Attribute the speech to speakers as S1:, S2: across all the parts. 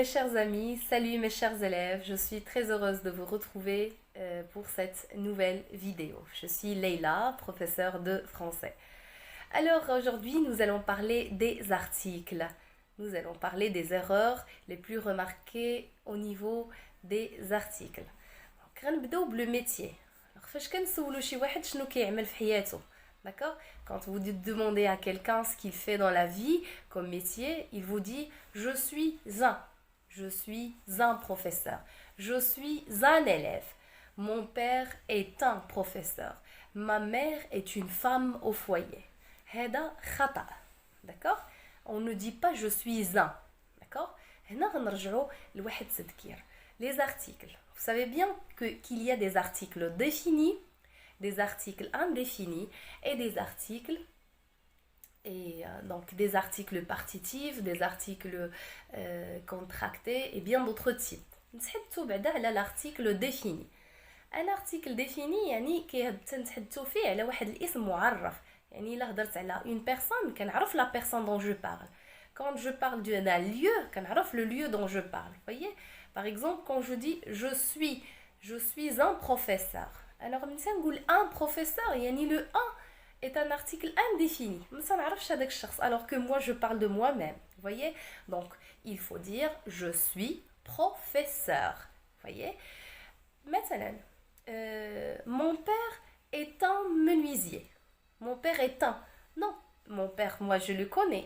S1: mes chers amis, salut mes chers élèves, je suis très heureuse de vous retrouver pour cette nouvelle vidéo. Je suis Leïla, professeure de français. Alors aujourd'hui nous allons parler des articles. Nous allons parler des erreurs les plus remarquées au niveau des articles. Donc غنبداو le métier. Alors فاش كنسولو شي واحد شنو كيعمل في حياته. D'accord? Quand vous demandez à quelqu'un ce qu'il fait dans la vie comme métier, il vous dit je suis un professeur, je suis un élève, mon père est un professeur, ma mère est une femme au foyer. هذا خطأ. D'accord? On ne dit pas je suis un. D'accord? هنا غنرجعوا لواحد التذكير. Les articles. Vous savez bien qu'il y a des articles définis, des articles indéfinis et des articles donc des articles partitifs, des articles contractés et bien d'autres types. نتحدثوا بعدا على l'article défini. Un article défini يعني كنتحدثوا فيه على واحد الاسم معرف. يعني إلا هضرت على une personne كنعرف la personne dont je parle. Quand je parle d'un lieu, كنعرف le lieu dont je parle. Voyez? Par exemple, quand je dis je suis un professeur. Alors مثلا نقول un professeur يعني le un est un article indéfini. Alors que moi je parle de moi-même. Vous voyez? Donc il faut dire je suis professeur. Vous voyez? Maintenant, mon père est un menuisier. Mon père est un. Non, mon père, moi je le connais.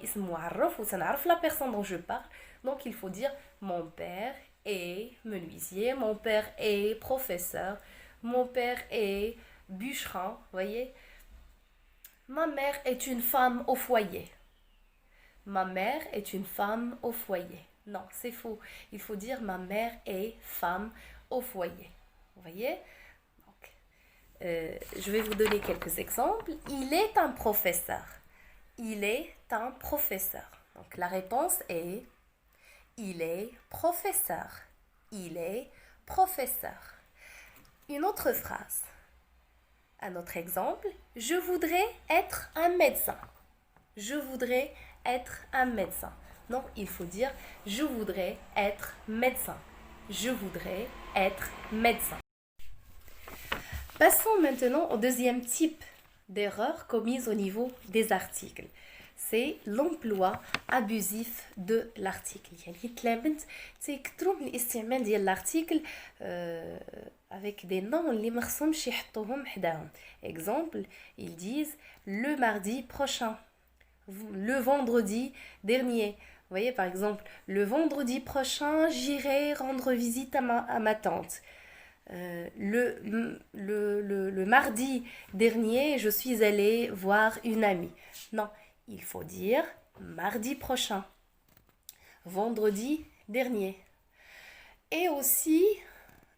S1: La personne dont je parle. Donc il faut dire mon père est menuisier. Mon père est professeur. Mon père est bûcheron. Vous voyez? Ma mère est une femme au foyer. Ma mère est une femme au foyer. Non, c'est faux. Il faut dire ma mère est femme au foyer. Vous voyez? Donc, je vais vous donner quelques exemples. Il est un professeur. Il est un professeur. Donc, la réponse est il est professeur. Il est professeur. Une autre phrase. Un autre exemple, je voudrais être un médecin. Je voudrais être un médecin. Donc, il faut dire je voudrais être médecin. Je voudrais être médecin. Passons maintenant au deuxième type d'erreur commise au niveau des articles. C'est l'emploi abusif de l'article. يعني تلامنت تيكثروا من الاستعمال ديال l'article avec des noms اللي ما خصهمش يحطوهم حداهم. Exemple, ils disent le mardi prochain, le vendredi dernier. Vous voyez par exemple, le vendredi prochain, j'irai rendre visite à ma tante. Le mardi dernier, je suis allée voir une amie. Non, il faut dire mardi prochain, vendredi dernier. Et aussi,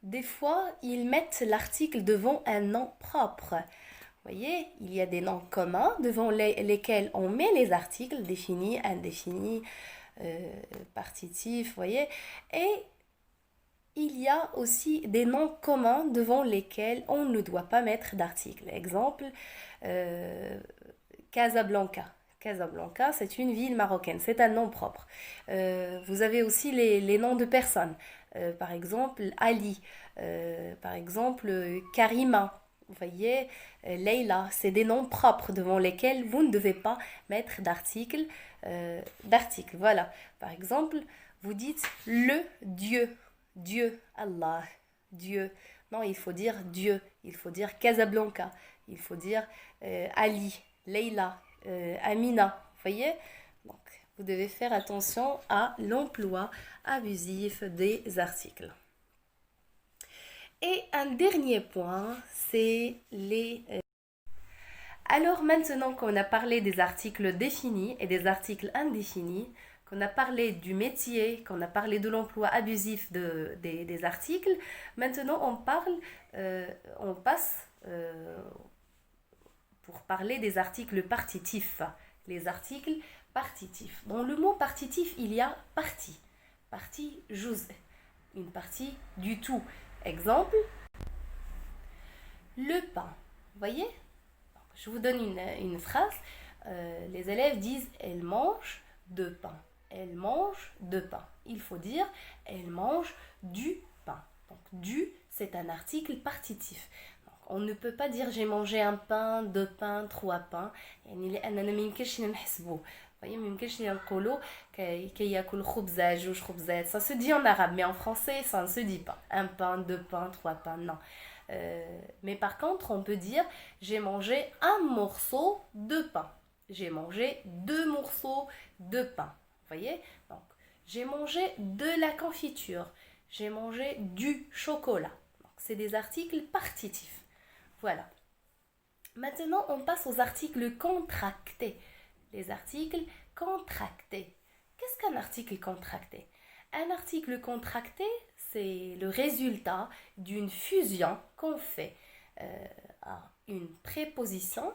S1: des fois, ils mettent l'article devant un nom propre. Vous voyez, il y a des noms communs devant lesquels on met les articles définis, indéfinis, partitifs, vous voyez. Et il y a aussi des noms communs devant lesquels on ne doit pas mettre d'article. Exemple, Casablanca. Casablanca, c'est une ville marocaine, c'est un nom propre. Vous avez aussi les noms de personnes. Par exemple, Ali. Par exemple, Karima. Vous voyez, Leïla. C'est des noms propres devant lesquels vous ne devez pas mettre d'article. Voilà. Par exemple, vous dites le Dieu. Dieu, Allah, Dieu. Non, il faut dire Dieu. Il faut dire Casablanca. Il faut dire Ali, Leïla. Amina, vous voyez? Donc, vous devez faire attention à l'emploi abusif des articles. Et un dernier point, c'est les... Alors maintenant qu'on a parlé des articles définis et des articles indéfinis, qu'on a parlé du métier, qu'on a parlé de l'emploi abusif des articles, maintenant on passe pour parler des articles partitifs. Les articles partitifs. Dans le mot partitif, il y a partie. Partie juz. Une partie du tout. Exemple, le pain. Vous voyez? Je vous donne une phrase. Les élèves disent « Elle mange de pain ». Elle mange de pain. il faut dire elle mange du pain. Donc du, c'est un article partitif. Donc, on ne peut pas dire j'ai mangé un pain, 2 pains, 3 pains. يعني لأننا ما يمكنش نحسبوه. ما يمكنش نقولوا كياكل خبزة 2 خبزات. Ça se dit en arabe, mais en français, ça ne se dit pas. 1 pain, 2 pains, 3 pains, non. Mais par contre, on peut dire j'ai mangé un morceau de pain. J'ai mangé 2 morceaux de pain. Vous voyez? Donc, j'ai mangé de la confiture. J'ai mangé du chocolat. Donc, c'est des articles partitifs. Voilà. Maintenant, on passe aux articles contractés. Les articles contractés. Qu'est-ce qu'un article contracté? Un article contracté, c'est le résultat d'une fusion qu'on fait à une préposition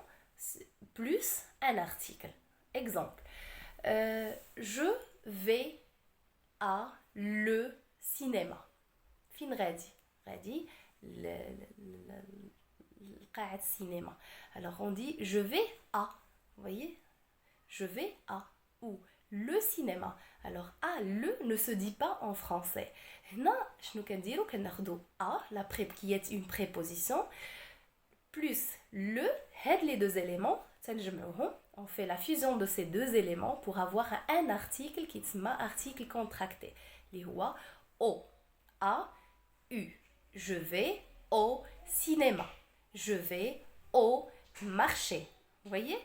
S1: plus un article. Exemple, je vais à le cinéma. Fin غادي. غادي قاعة cinéma. Alors on dit je vais à. Vous voyez? Je vais à ou le cinéma. Alors à le ne se dit pas en français. هنا شنو كنديرو كناخدو à qui est une préposition plus le هاد les deux éléments تنجمعوهم. On fait la fusion de ces deux éléments pour avoir un article qui est article contracté. اللي هو au a u. Je vais au cinéma. Je vais au marché. Vous voyez?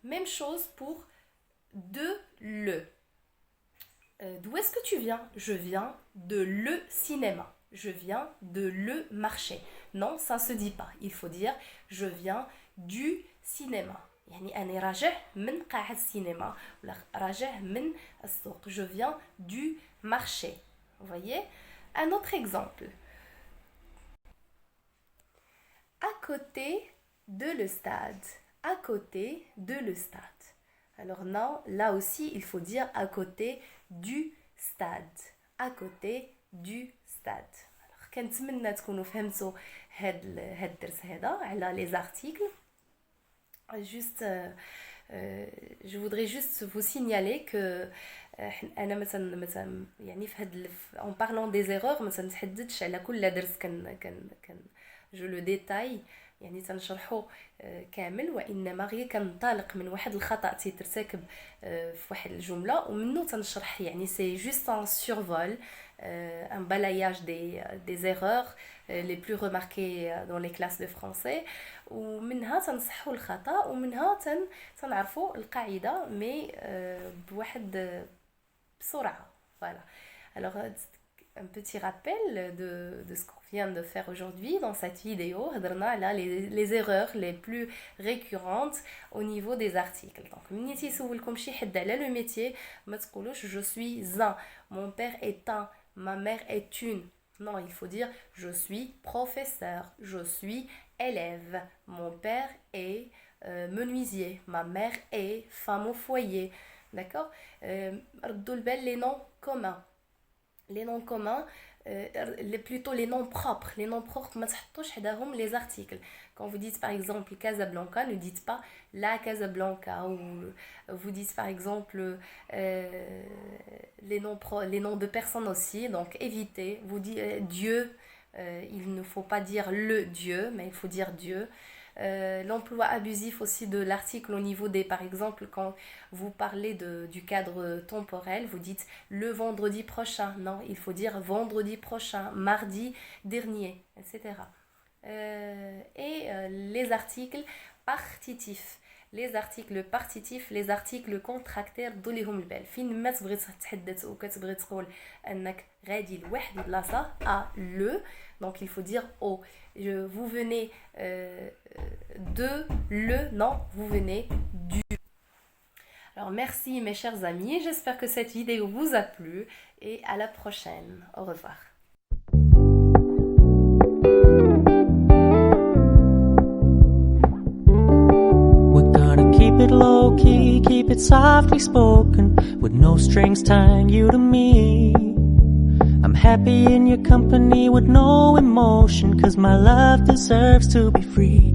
S1: Même chose pour de le. D'où est-ce que tu viens? Je viens de le cinéma. Je viens de le marché. Non, ça ne se dit pas. Il faut dire je viens du cinéma. يعني أنا راجع من قاعة السينما ولا راجع من السوق. Je viens du marché. Vous voyez? Un autre exemple. À côté de le stade. À côté de le stade. Alors non, là aussi, il faut dire à côté du stade. À côté du stade. Alors, كنتمنى تكونوا فهمتوا هاد الدرس هذا على les articles. Juste, je voudrais juste vous signaler que أنا مثلا يعني في هاد en parlant des erreurs ما تنتحدثش على كل درس كان je le détaille يعني تنشرحه كامل وانما غير كنطلق من واحد الخطا تيترتكب في واحد الجمله ومنه تنشرح يعني سي جوست ان سورفول un balayage des erreurs les plus remarquées dans les classes de français ومنها تنصحوا الخطا ومنها تنعرفوا القاعده مي بواحد بسرعه. Voilà. Alors un petit rappel de ce qu'on vient de faire aujourd'hui dans cette vidéo. Là, les erreurs les plus récurrentes au niveau des articles. Donc, le métier, je suis un, mon père est un, ma mère est une. Non, il faut dire je suis professeur, je suis élève, mon père est menuisier, ma mère est femme au foyer. D'accord? Les noms communs. Les noms communs, plutôt les noms propres. Les noms propres, les articles. Quand vous dites par exemple Casablanca, ne dites pas la Casablanca. Ou vous dites par exemple les noms de personnes aussi. Donc évitez. Vous dites Dieu. Il ne faut pas dire le Dieu, mais il faut dire Dieu. L'emploi abusif aussi de l'article au niveau des, par exemple, quand vous parlez du cadre temporel, vous dites le vendredi prochain. Non, il faut dire vendredi prochain, mardi dernier, etc. Les articles partitifs. Les articles partitifs, les articles contractés دوليهم البال فين ما تبغي تتحدث وكتبغي تقول انك غادي لواحد البلاصه le donc il faut dire au. Vous venez de le, non, vous venez du. Alors merci mes chers amis, j'espère que cette vidéo vous a plu et à la prochaine. Au revoir.
S2: We're gonna keep it low key, keep it softly spoken, with no strings tying you to me. I'm happy in your company with no emotion, 'cause my love deserves to be free.